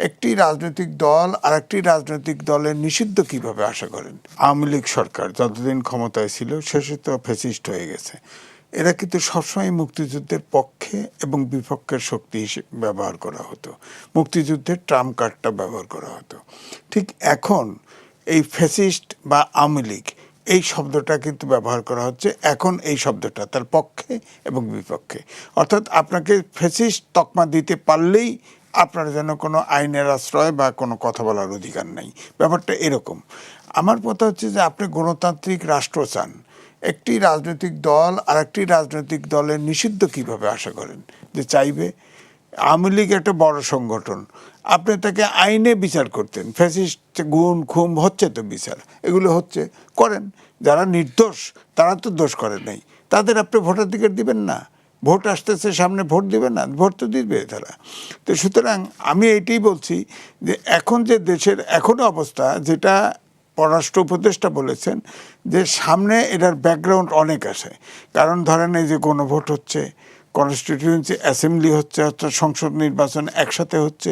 একটি রাজনৈতিক দল আরেকটি রাজনৈতিক দলের নিষিদ্ধ কিভাবে আশা করেন? আওয়ামী লীগ সরকার যতদিন ক্ষমতায় ছিল শেষে তো ফ্যাসিস্ট হয়ে গেছে। এরা কিন্তু সবসময় মুক্তিযুদ্ধের পক্ষে এবং বিপক্ষের শক্তি হিসেবে ব্যবহার করা হতো, মুক্তিযুদ্ধের ট্রাম্প কার্ডটা ব্যবহার করা হতো। ঠিক এখন এই ফ্যাসিস্ট বা আওয়ামী লীগ এই শব্দটা কিন্তু ব্যবহার করা হচ্ছে এখন এই শব্দটা তার পক্ষে এবং বিপক্ষে, অর্থাৎ আপনাকে ফ্যাসিস্ট তকমা দিতে পারলেই আপনার যেন কোনো আইনের আশ্রয় বা কোনো কথা বলার অধিকার নেই। ব্যাপারটা এরকম। আমার কথা হচ্ছে যে আপনি গণতান্ত্রিক রাষ্ট্র চান, একটি রাজনৈতিক দল আরেকটি রাজনৈতিক দলের নিষিদ্ধ কিভাবে আশা করেন যে চাইবে? আওয়ামী লীগ একটা বড় সংগঠন, আপনি তাকে আইনে বিচার করতেন, ফ্যাসিস্ট গুম খুম হচ্ছে তো বিচার, এগুলো হচ্ছে করেন। যারা নির্দোষ তারা তো দোষ করে নাই, তাদের আপনি ভোটাধিকার দিবেন না? ভোট আসতেছে সামনে, ভোট দিবে না? ভোট তো দিবে তারা। তো সুতরাং আমি এইটাই বলছি যে এখন যে দেশের এখনও অবস্থা, যেটা পররাষ্ট্র উপদেষ্টা বলেছেন যে সামনে এটার ব্যাকগ্রাউন্ড অনেক আছে। কারণ ধরেন এই যে গণভোট হচ্ছে, কনস্টিটিউয়েন্সি অ্যাসেম্বলি হচ্ছে, অর্থাৎ সংসদ নির্বাচন একসাথে হচ্ছে,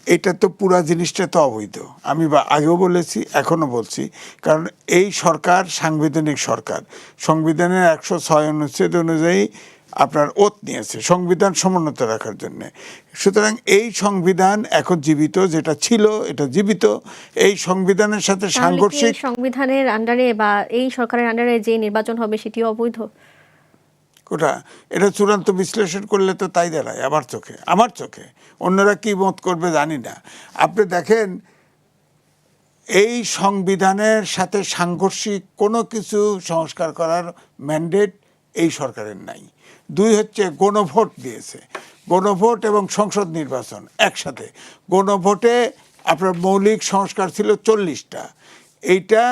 এটা তো পুরা জিনিসটা তো অবৈধ। আমি আগেও বলেছি এখনও বলছি, কারণ এই সরকার সাংবিধানিক সরকার, সংবিধানের 106 অনুচ্ছেদ অনুযায়ী আপনার ওত নিয়েছে সংবিধান সমুন্নত রাখার জন্যে। সুতরাং এই সংবিধান এখন জীবিত, যেটা ছিল এটা জীবিত। এই সংবিধানের সাথে সাংঘর্ষিক সংবিধানের আন্ডারে বা এই সরকারের আন্ডারে যে নির্বাচন হবে সেটিও অবৈধ। ওটা এটা চূড়ান্ত বিশ্লেষণ করলে তো তাই দাঁড়ায় আমার চোখে। অন্যরা কি মত করবে জানি না। আপনি দেখেন এই সংবিধানের সাথে সাংঘর্ষিক কোনো কিছু সংস্কার করার ম্যান্ডেট এই সরকারের নাই। দুই হচ্ছে গণভোট দিয়েছে, গণভোট এবং সংসদ নির্বাচন একসাথে। গণভোটে আপনার মৌলিক সংস্কার ছিল 40টা, এইটা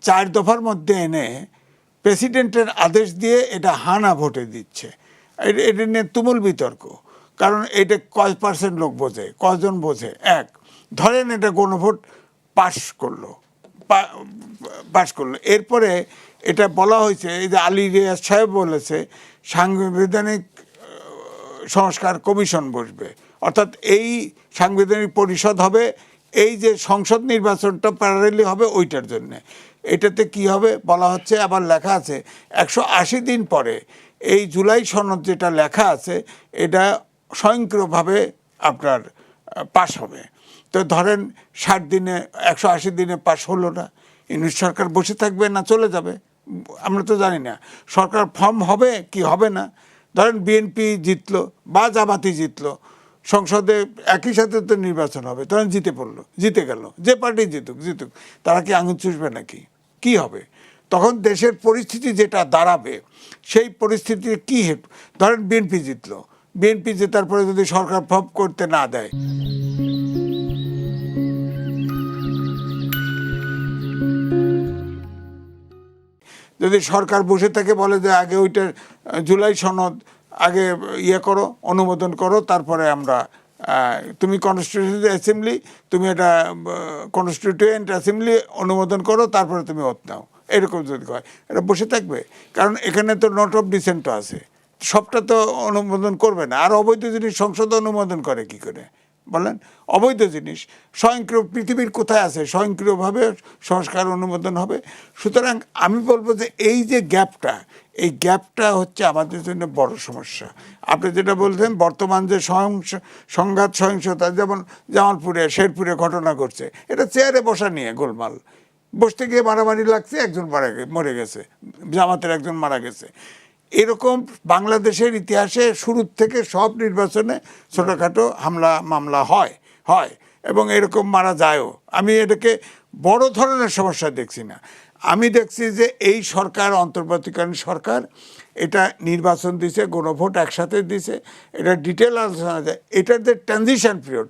4 দফার মধ্যে এনে প্রেসিডেন্টের আদেশ দিয়ে এটা হানা ভোটে দিচ্ছে। এটা নিয়ে তুমুল বিতর্ক, কারণ এটা কয় পার্সেন্ট লোক বোঝে, কজন বোঝে। এক ধরেন এটা গণভোট পাশ করলো, এরপরে এটা বলা হয়েছে, এই যে আলী রিয়াজ সাহেব বলেছে সাংবিধানিক সংস্কার কমিশন বসবে, অর্থাৎ এই সাংবিধানিক পরিষদ হবে, এই যে সংসদ নির্বাচনটা প্যারালালি হবে ওইটার জন্যে। এটাতে কি হবে বলা হচ্ছে, আবার লেখা আছে 180 দিন পরে এই জুলাই সনদ যেটা লেখা আছে এটা স্বয়ংক্রিয়ভাবে আপনার পাশ হবে। তো ধরেন 60 দিনে 180 দিনে পাশ হলো না, ইউনিট সরকার বসে থাকবে না চলে যাবে? আমরা তো জানি না। সরকার ফর্ম হবে কি হবে না। ধরেন বিএনপি জিতলো বা জামাতি জিতলো, সংসদে একই সাথে তো নির্বাচন হবে, তখন জিতে গেল, যে পার্টি জিতুক, তারা কি আঙুল চুষবে নাকি? কি হবে তখন? দেশের পরিস্থিতি যেটা দাঁড়াবে সেই পরিস্থিতি কি ধরেন বিএনপি জেতার পরে যদি সরকার ফর্ম করতে না দেয়, যদি সরকার বসে থেকে বলে যে আগে ওইটা জুলাই সনদ আগে করো, অনুমোদন করো, তারপরে আমরা তুমি তুমি এটা কনস্টিটিউয়েন্ট অ্যাসেম্বলি অনুমোদন করো, তারপরে তুমি ওত নাও, এরকম যদি হয়, এটা বসে থাকবে? কারণ এখানে তো নোট অফ ডিসেন্টও আছে, সবটা তো অনুমোদন করবে না। আর অবৈধ জিনিস সংসদ অনুমোদন করে কি করে বলেন? অবৈধ জিনিস স্বয়ংক্রিয় পৃথিবীর কোথায় আছে স্বয়ংক্রিয়ভাবে সংস্কার অনুমোদন হবে? সুতরাং আমি বলবো যে এই যে এই গ্যাপটা হচ্ছে আমাদের জন্য বড় সমস্যা। আপনি যেটা বলছেন বর্তমান যে সংঘাত সহিংসতা, যেমন জামালপুরে শেরপুরে ঘটনা ঘটছে, এটা চেয়ারে বসা নিয়ে গোলমাল, বসতে গিয়ে মারামারি লাগছে, একজন মরে গেছে, জামাতের একজন মারা গেছে। এরকম বাংলাদেশের ইতিহাসে শুরুর থেকে সব নির্বাচনে ছোটোখাটো হামলা মামলা হয় এবং এরকম মারা যায়ও। আমি এটাকে বড় ধরনের সমস্যা দেখছি না। আমি দেখছি যে এই সরকার, অন্তর্বর্তীকালীন সরকার, এটা নির্বাচন দিছে, গণভোট একসাথে দিছে, এটা ডিটেল আলোচনা যায়, এটার যে ট্রানজিশন পিরিয়ড,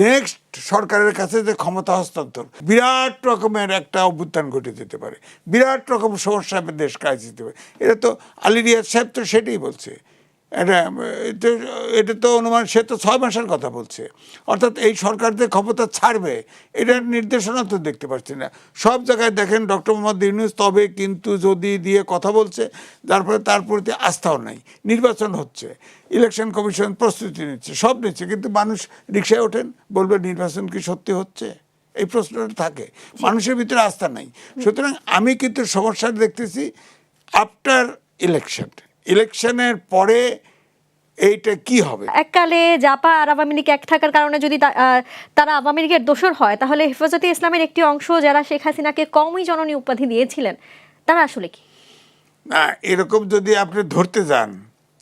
নেক্সট সরকারের কাছে যে ক্ষমতা হস্তান্তর, বিরাট রকমের একটা অভ্যুত্থান ঘটে যেতে পারে, বিরাট রকম সমস্যা দেশ কাজ দিতে পারে। এটা তো আলী রিয়াজ সাহেব তো সেটাই বলছে এটা এটা তো অনুমান, সে তো 6 মাসের কথা বলছে। অর্থাৎ এই সরকার যে ক্ষমতা ছাড়বে এটার নির্দেশনা তো দেখতে পাচ্ছি না। সব জায়গায় দেখেন ডক্টর মোহাম্মদ ইউনূস তবে কিন্তু যদি দিয়ে কথা বলছে, যার ফলে তার প্রতি আস্থাও নাই। নির্বাচন হচ্ছে, ইলেকশন কমিশন প্রস্তুতি নিচ্ছে, সব নিচ্ছে, কিন্তু মানুষ রিকশায় ওঠেন, বলবে নির্বাচন কি সত্যি হচ্ছে? এই প্রশ্নটা থাকে, মানুষের ভিতরে আস্থা নাই। সুতরাং আমি কিন্তু সমস্যা দেখতেছি আফটার ইলেকশনের পরে এইটা কি হবে। এককালে জাপা আর আওয়ামী লীগ এক থাকার কারণে যদি তারা আওয়ামী লীগের দোসর হয়, তাহলে হেফাজতে ইসলামের একটি অংশ যারা শেখ হাসিনাকে কওমি জননী উপাধি দিয়েছিলেন, তারা আসলে কি? না, এরকম যদি আপনি ধরতে যান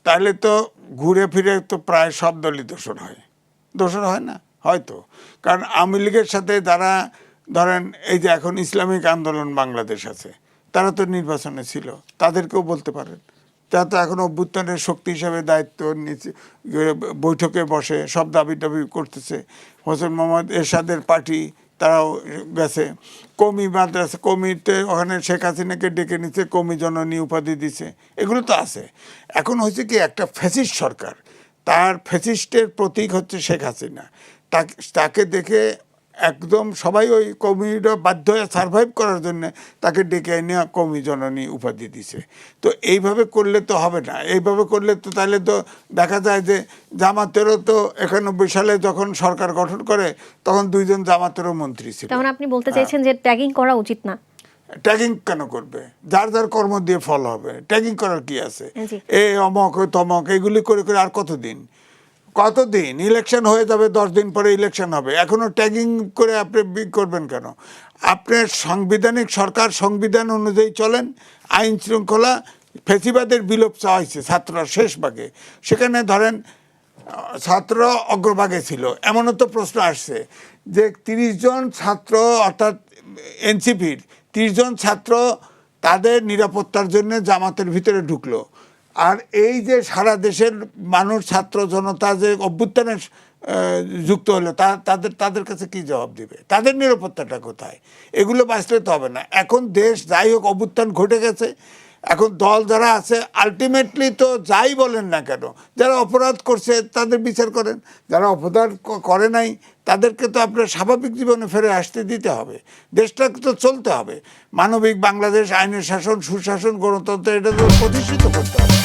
তাহলে তো ঘুরে ফিরে তো প্রায় সব দলই দোসর হয় না হয়তো। কারণ আওয়ামী লীগের সাথে যারা ধরেন এই যে এখন ইসলামিক আন্দোলন বাংলাদেশ আছে, তারা তো নির্বাচনে ছিল, তাদেরকেও বলতে পারেন। তারা তো এখন অভ্যুত্থানের শক্তি হিসাবে দায়িত্ব নিচ্ছে, বৈঠকে বসে সব দাবি দাবি করতেছে। হোসেন মোহাম্মদ এরশাদের পার্টি তারাও গেছে, কমি মাদ্রাসা কমিতে ওখানে শেখ হাসিনাকে ডেকে নিচ্ছে, কমি জননী উপাধি দিছে, এগুলো তো আছে। এখন হচ্ছে কি, একটা ফ্যাসিস্ট সরকার, তার ফ্যাসিস্টের প্রতীক হচ্ছে শেখ হাসিনা। তাকে দেখে একদম সবাই ওই কমিটা বাধ্য হয়ে সারভাইভ করার জন্য তাকে ডেকে এনে কমি জননী উপাধি দিছে। তো এইভাবে করলে তো হবে না। এইভাবে করলে তো তাহলে তো দেখা যায় যে জামাতেরও তো 91 সালে যখন সরকার গঠন করে তখন 2 জন জামাতেরও মন্ত্রী ছিল। তখন আপনি বলতে চাইছেন যে ট্যাগিং করা উচিত না? ট্যাগিং কেন করবে? যার যার কর্ম দিয়ে ফল হবে, ট্যাগিং করার কি আছে? জি। অমক তমক এগুলি করে করে আর কতদিন ইলেকশন হয়ে যাবে, 10 দিন পরে ইলেকশন হবে, এখনো ট্যাগিং করে আপনি করবেন কেন? আপনার সাংবিধানিক সরকার, সংবিধান অনুযায়ী চলেন, আইন শৃঙ্খলা, ফেসিবাদের বিলোপ চাওয়া হয়েছে ছাত্ররা শেষ ভাগে, সেখানে ধরেন ছাত্র অগ্রভাগে ছিল। এমনও তো প্রশ্ন আসছে যে 30 জন ছাত্র, অর্থাৎ এনসিপির 30 জন ছাত্র তাদের নিরাপত্তার জন্য জামাতের ভিতরে ঢুকলো। আর এই যে সারা দেশের মানুষ, ছাত্র জনতা যে অভ্যুত্থানে যুক্ত হলো, তাদের কাছে কি জবাব দিবে? তাদের নিরাপত্তাটা কোথায়? এগুলো বাঁচলে তো হবে না। এখন দেশ যাই হোক অভ্যুত্থান ঘটে গেছে, এখন দল যারা আছে আলটিমেটলি তো যাই বলেন না কেন, যারা অপরাধ করছে তাদের বিচার করেন, যারা অপরাধ করে নাই তাদেরকে তো আপনার স্বাভাবিক জীবনে ফিরে আসতে দিতে হবে। দেশটাকে তো চলতে হবে, মানবিক বাংলাদেশ, আইনের শাসন, সুশাসন, গণতন্ত্র, এটা তো প্রতিষ্ঠিত করতে হবে।